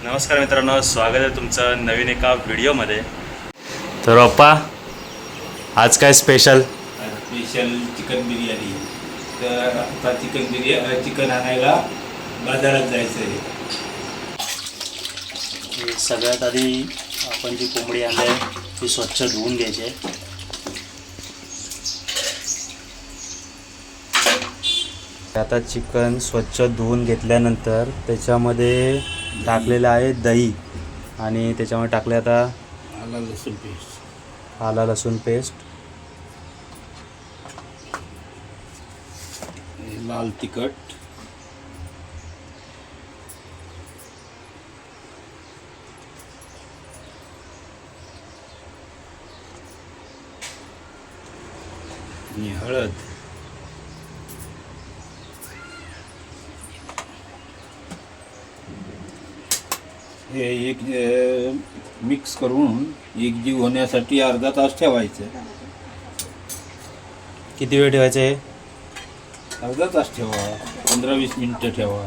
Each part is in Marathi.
नमस्कार मित्रांनो, स्वागत आहे तुमचं नवीन एका व्हिडिओमध्ये. तर अप्पा, आज काय स्पेशल? Special chicken biryani. तर आता चिकन आणायला बाजारात जायचं आहे. सगळ्यात आधी आपण जी कोंबडी आणली आहे ती स्वच्छ धुवून घ्यायची आहे. आता चिकन स्वच्छ धुवून घेतल्यानंतर त्याच्यामध्ये टाकलेलं आहे दही आणि त्याच्यामध्ये टाकले आता आला लसूण पेस्ट, लाल तिखट, आणि हळद. हे एक मिक्स करून एकजीव होण्यासाठी अर्धा तास ठेवायचं. किती वेळ ठेवायचं आहे? अर्धा तास ठेवा, 15-20 मिनिटं ठेवा.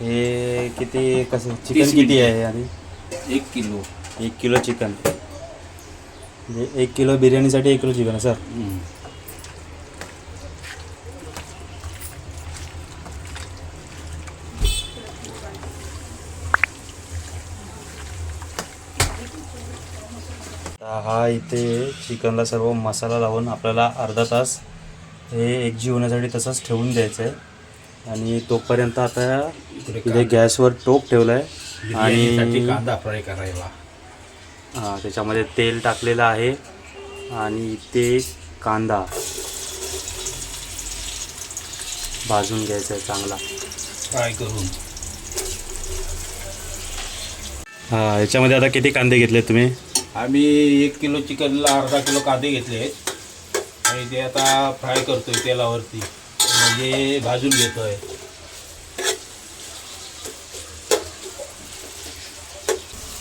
हे किती कसं 30 चिकन किती आहे? आणि 1 किलो. 1 किलो चिकन म्हणजे 1 किलो बिर्याणीसाठी 1 किलो चिकन आहे सर. हा इथे चिकनला सर्व मसाला लावून आपल्याला अर्धा तास हे एकजीव होण्यासाठी तसंच ठेवून द्यायचं आहे. आणि तोपर्यंत आता इथे गॅसवर टोप ठेवला आहे आणि कांदा फ्राय करायला. त्याच्यामध्ये तेल टाकलेलं आहे आणि इथे कांदा भाजून घ्यायचा आहे चांगला फ्राय करून. याच्यामध्ये आता किती कांदे घेतले तुम्ही? आम्ही 1 किलो चिकनला अर्धा किलो कांदे घेतले आहेत आणि ते आता फ्राय करतोय तेलावरती, म्हणजे भाजून घेतोय.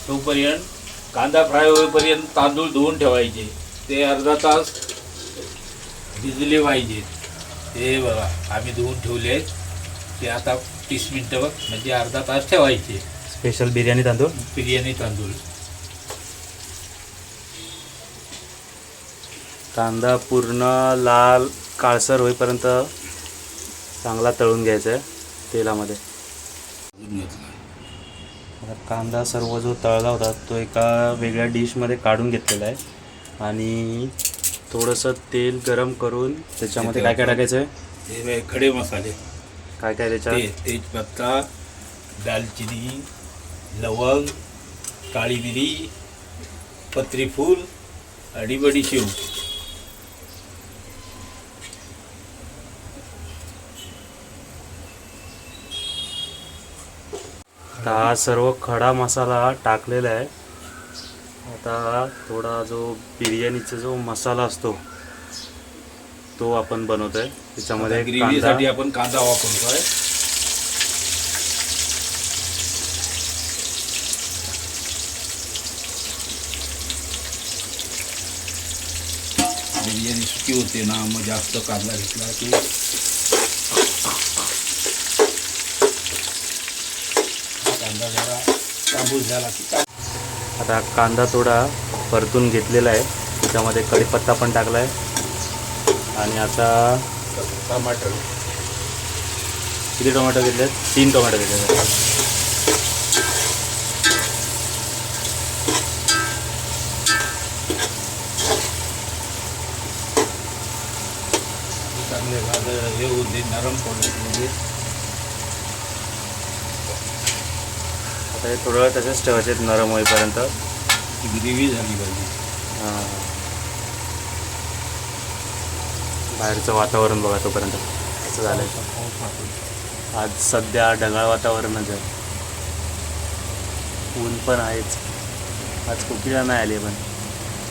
तोपर्यंत कांदा फ्राय होईपर्यंत तांदूळ धुवून ठेवायचे. ते अर्धा तास भिजले पाहिजेत. ते बघा आम्ही धुवून ठेवले. ते आता 30 मिनटं म्हणजे अर्धा तास ठेवायचे. स्पेशल बिर्याणी तांदूळ. बिर्याणी तांदूळ. कांदा पूर्ण लाल काळसर होईपर्यंत चांगला तळून घ्यायचा आहे तेलामध्ये. आता कांदा सर्व जो तळला होता तो एका वेगळ्या डिशमध्ये काढून घेतलेला आहे आणि थोडंसं तेल गरम करून त्याच्यामध्ये काय काय टाकायचं आहे? हे खडे मसाले काय काय त्याच्यात? तेजपत्ता, दालचिनी, लवंग, काळी मिरी, पत्री फूल आणि बडीशेप. हा सर्व खडा मसाला टाकलेला आहे. आता थोडा जो बिर्याणीचा जो मसाला असतो तो आपण बनवतोय. त्याच्यामध्ये ग्रेव्हीसाठी आपण कांदा वापरतोय. बिर्याणी सुकी होते ना, मग जास्त कांदा घेतला की कांदा जरा तांबूस झाला की. आता कांदा थोडा परतून घेतलेला आहे. त्याच्यामध्ये कढीपत्ता पण टाकला आहे आणि आता टमाटर. किती टोमॅटो घेतले? 3 टोमॅटो घेतले. चांगले भाजले हे होते, नरम पडले. आता हे थोडं वेळ तसेच ठेवायचे नरम होईपर्यंत. ग्रेव्ही झाली पाहिजे. बाहेरचं वातावरण बघा तोपर्यंत असं झालं आहे. आज सध्या ढगाळ वातावरणच आहे. ऊन पण आहेच. आज कोकिळा नाही आली, पण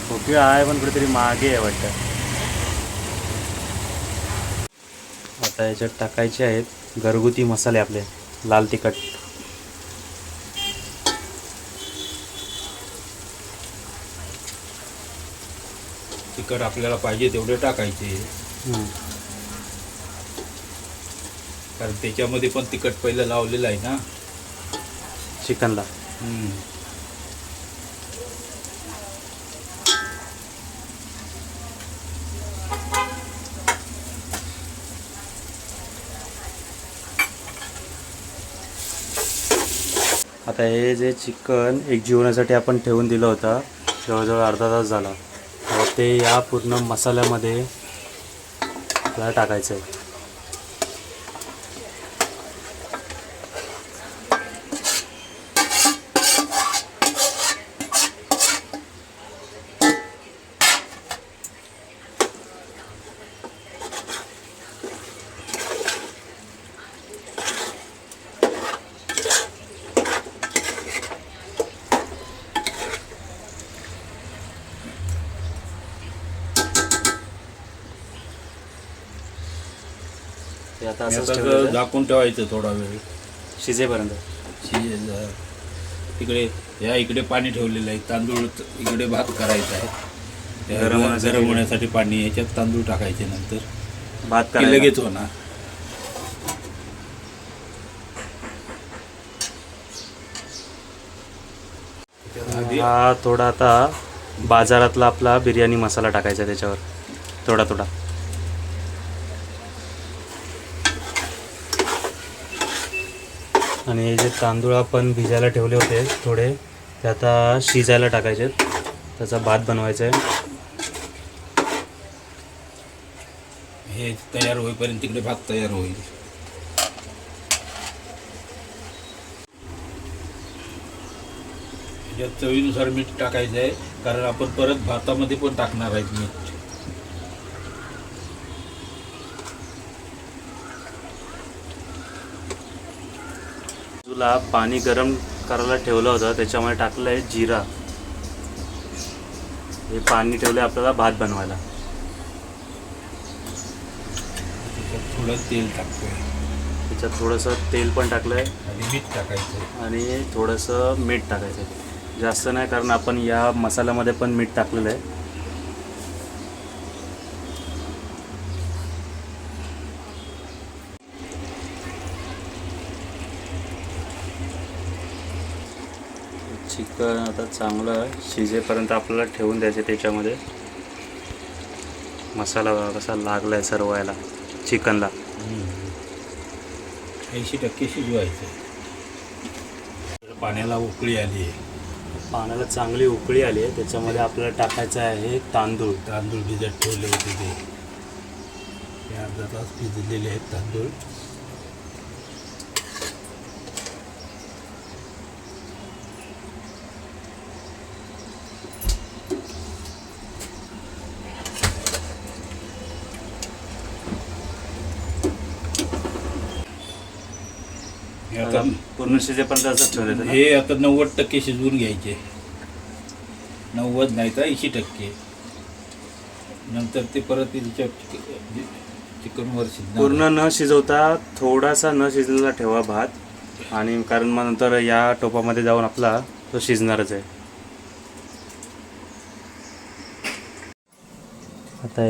कोकिळा आहे पण कुठेतरी मागे आहे वाटतं. आता याच्यात टाकायचे आहेत घरगुती मसाले आपले. लाल तिखट, तिखट आपल्याला पाहिजे तेवढे टाकायचे. कारण त्याच्यामध्ये पण तिखट पहिलं लावलेलं आहे ना चिकनला. आता हे जे चिकन एक जीवनासाठी आपण ठेवून दिलं होतं जवळजवळ अर्धा तास झाला, तर ते या पूर्ण मसाल्यामध्ये आपल्याला टाकायचं आहे. ते आता असंच ठेवायचं आहे झाकून ठेवायचं थोडा वेळ शिजेपर्यंत. शिजेल. तिकडे इकडे पाणी ठेवलेलं आहे, तांदूळ इकडे भात करायचा आहे. गरम होण्यासाठी पाणी, याच्यात तांदूळ टाकायचे, नंतर भात की करायला लगेच होणार. हा थोडा आता बाजारातला आपला बिर्याणी मसाला टाकायचा त्याच्यावर थोडा थोडा. आणि हे जे तांदूळ आपण भिजायला ठेवले होते थोडे, ते आता शिजायला टाकायचे, त्याचा भात बनवायचा आहे. हे तयार होईपर्यंत तिकडे भात तयार होईल. याच्यात चवीनुसार मीठ टाकायचं आहे, कारण आपण परत भातामध्ये पण टाकणार आहेत मीठ. तुला पाणी गरम करायला ठेवलं होतं, त्याच्यामध्ये टाकलं आहे जिरा. हे पाणी ठेवलं आपल्याला भात बनवायला. त्याच्यात थोडं तेल टाकतोय त्याच्यात थोडंसं तेल पण टाकलं आहे आणि मीठ टाकायचं आणि थोडंसं मीठ टाकायचं आहे. जास्त नाही, कारण आपण या मसाल्यामध्ये पण मीठ टाकलेलं आहे. चिकन आता चांगलं शिजेपर्यंत आपल्याला ठेवून द्यायचे. त्याच्यामध्ये मसाला बघा कसा लागला आहे सर्व याला चिकनला. 80% शिजवायचं. पाण्याला उकळी आली आहे, पाण्याला चांगली उकळी आली आहे, त्याच्यामध्ये आपल्याला टाकायचं आहे तांदूळ. तांदूळ भिजत ठेवले होते ते अर्धा तास भिजलेले आहेत तांदूळ. आता पूर्ण शिजेपर्यंत असंच ठेवलं ना. हे आता 90% शिजवून घ्यायचे, 90 नाही तर 80%. नंतर ते परत चिकनवर शिजणार. पूर्ण न शिजवता थोडासा न शिजलेला ठेवा भात, आणि कारण मग नंतर या टोपामध्ये जाऊन आपला तो शिजणारच आहे. आता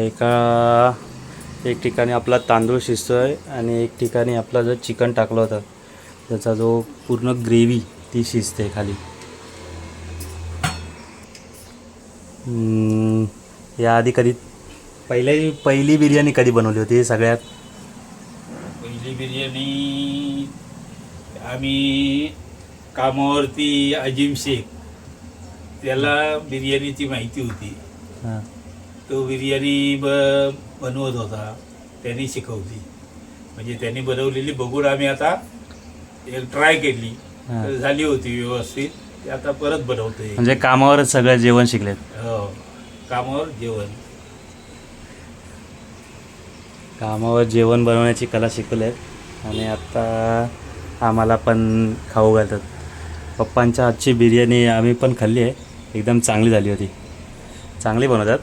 एक ठिकाणी आपला तांदूळ शिजतोय आणि एक ठिकाणी आपला जो चिकन टाकलं होतं त्याचा जो पूर्ण ग्रेव्ही ती शिजते खाली. याआधी कधी पहिली बिर्याणी कधी बनवली होती सगळ्यात? पहिली बिर्याणी आम्ही कामावरती अजिम शेख, त्याला बिर्याणीची माहिती होती. हां. तो बिर्याणी बनवत होता, त्यांनी शिकवली. म्हणजे त्यांनी बनवलेली बघून आम्ही आता एक ट्राय केली, तर झाली होती व्यवस्थित. ते आता परत बनवतोय. म्हणजे कामावरच सगळं जेवण शिकलेत? हो, कामावर जेवण. कामावर जेवण बनवण्याची कला शिकवलेत आणि आता आम्हाला पण खाऊ घालतात. पप्पांच्या हातची बिर्याणी आम्ही पण खाल्ली आहे, एकदम चांगली झाली होती. चांगली बनवतात.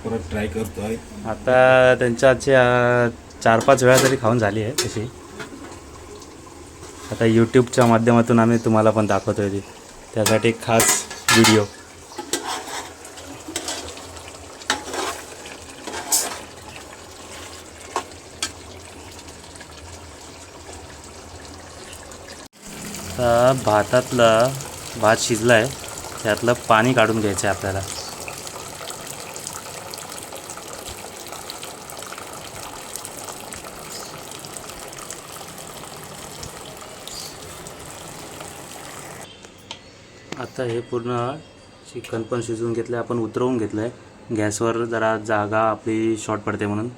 परत ट्राय करतोय. आता त्यांच्या हातची 4-5 वेळा तरी खाऊन झाली आहे तशी. आता यूट्यूबच्या माध्यमातून आम्ही तुम्हाला पण दाखवतोय ती, त्यासाठी खास व्हिडिओ. आता भात शिजला आहे, त्यातलं पाणी काढून घ्यायचं आहे आपल्याला. आता हे पूर्ण चिकन पण शिजवून घेतलं आहे, आपण उतरवून घेतलं आहे गॅसवर, जरा जागा आपली शॉर्ट पडते म्हणून.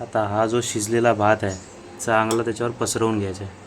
आता हा जो शिजलेला भात आहे चांगला त्याच्यावर पसरवून घ्यायचा आहे.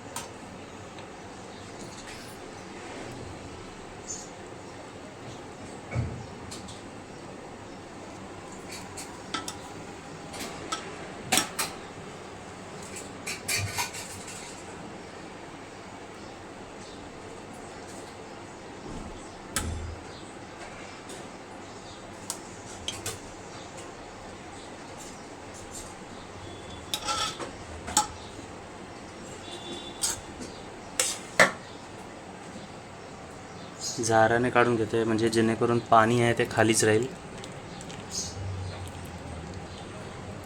झाराने काढून घेते म्हणजे जेणेकरून पाणी आहे ते खालीच राहील.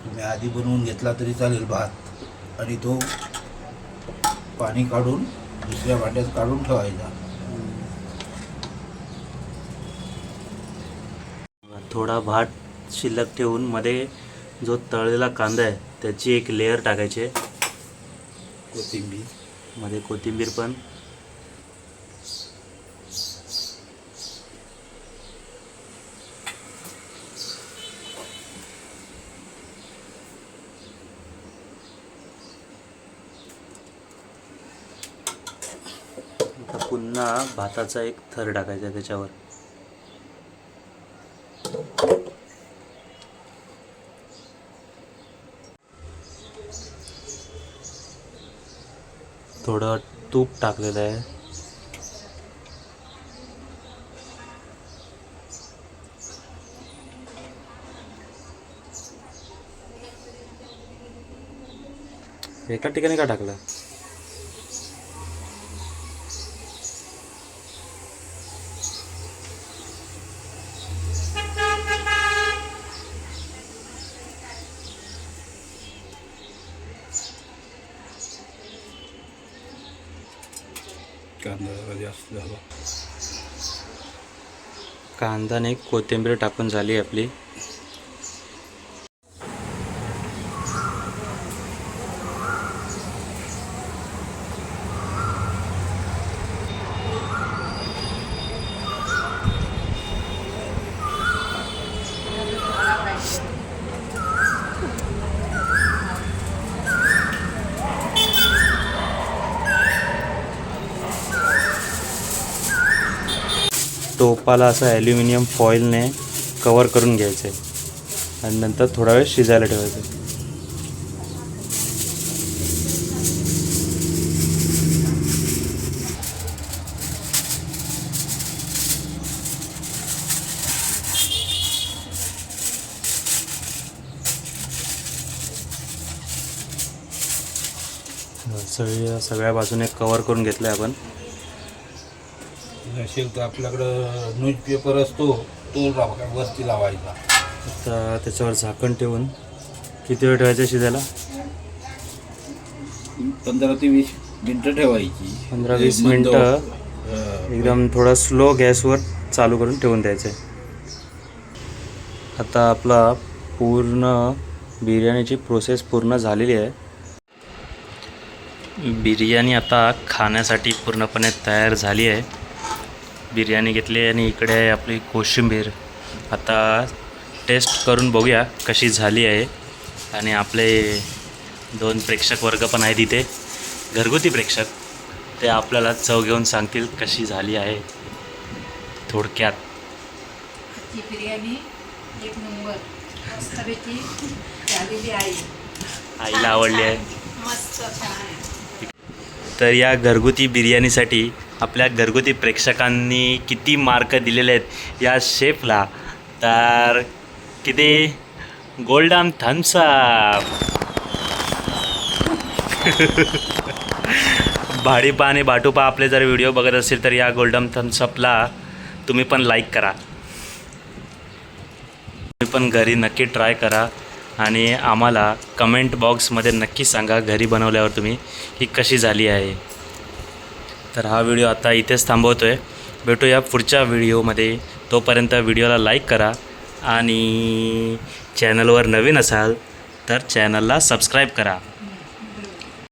तुम्ही आधी बनवून घेतला तरी चालेल भात, आणि तो पाणी काढून दुसऱ्या भांड्यात काढून ठेवायचा. थोडा भात शिल्लक ठेवून मध्ये जो तळलेला कांदा आहे त्याची एक लेअर टाकायची आहे. कोथिंबीर, मध्ये कोथिंबीर पण. आता पुन्हा भाताचा एक थर टाकायचा आहे त्याच्यावर. थोडं तूप टाकलेलं आहे. एका ठिकाणी का टाकलं? कांदा जरा जास्त झाला. कांदाने कोथिंबीर टाकून झाली आपली. टोपाला असं ॲल्युमिनियम फॉईलने कवर करून घ्यायचं आहे आणि नंतर थोडा वेळ शिजायला ठेवायचं. सगळ्या बाजूने कवर करून घेतलं आहे आपण. नसेल तर आपल्याकडं न्यूजपेपर असतो, तो वरती लावायचा. आता त्याच्यावर झाकण ठेवून किती वेळ ठेवायचं शिजायला? 15 ते 20 मिनटं ठेवायची. 15-20 मिनटं एकदम थोडा स्लो गॅसवर चालू करून ठेवून द्यायचं आहे. आता आपला पूर्ण बिर्याणीची प्रोसेस पूर्ण झालेली आहे. बिर्याणी आता खाण्यासाठी पूर्णपणे तयार झाली आहे. बिर्याणी घेतली आणि इकडे आहे आपली कोशिंबीर. आता टेस्ट करून बघूया कशी झाली आहे. आणि आपले 2 प्रेक्षक वर्ग पण आहेत इथे, घरगुती प्रेक्षक. ते आपल्याला चव घेऊन सांगतील कशी झाली आहे. थोडक्यात ही बिर्याणी एक नंबर मस्तपैकी झालेली आहे. आईला आवडली आहे. मस्त छान. तर या घरगुती बिर्याणीसाठी आपल्या घरगुती प्रेक्षकांनी किती मार्क दिलेले आहेत या शेफला, तर किती गोल्डन थम्सअप. भाडीपा आणि बाटूपा आपले जर व्हिडिओ बघत असेल तर या गोल्डन थम्सअपला तुम्ही पण लाईक करा. तुम्ही पण घरी नक्की ट्राय करा आणि आम्हाला कमेंट बॉक्समध्ये नक्की सांगा घरी बनवल्यावर तुम्ही ही कशी झाली आहे. तर हा व्हिडिओ आता इथेच थांबवतो आहे. भेटूया पुढच्या व्हिडिओमध्ये. तोपर्यंत व्हिडिओला लाईक करा आणि चॅनलवर नवीन असाल तर चॅनलला सबस्क्राईब करा.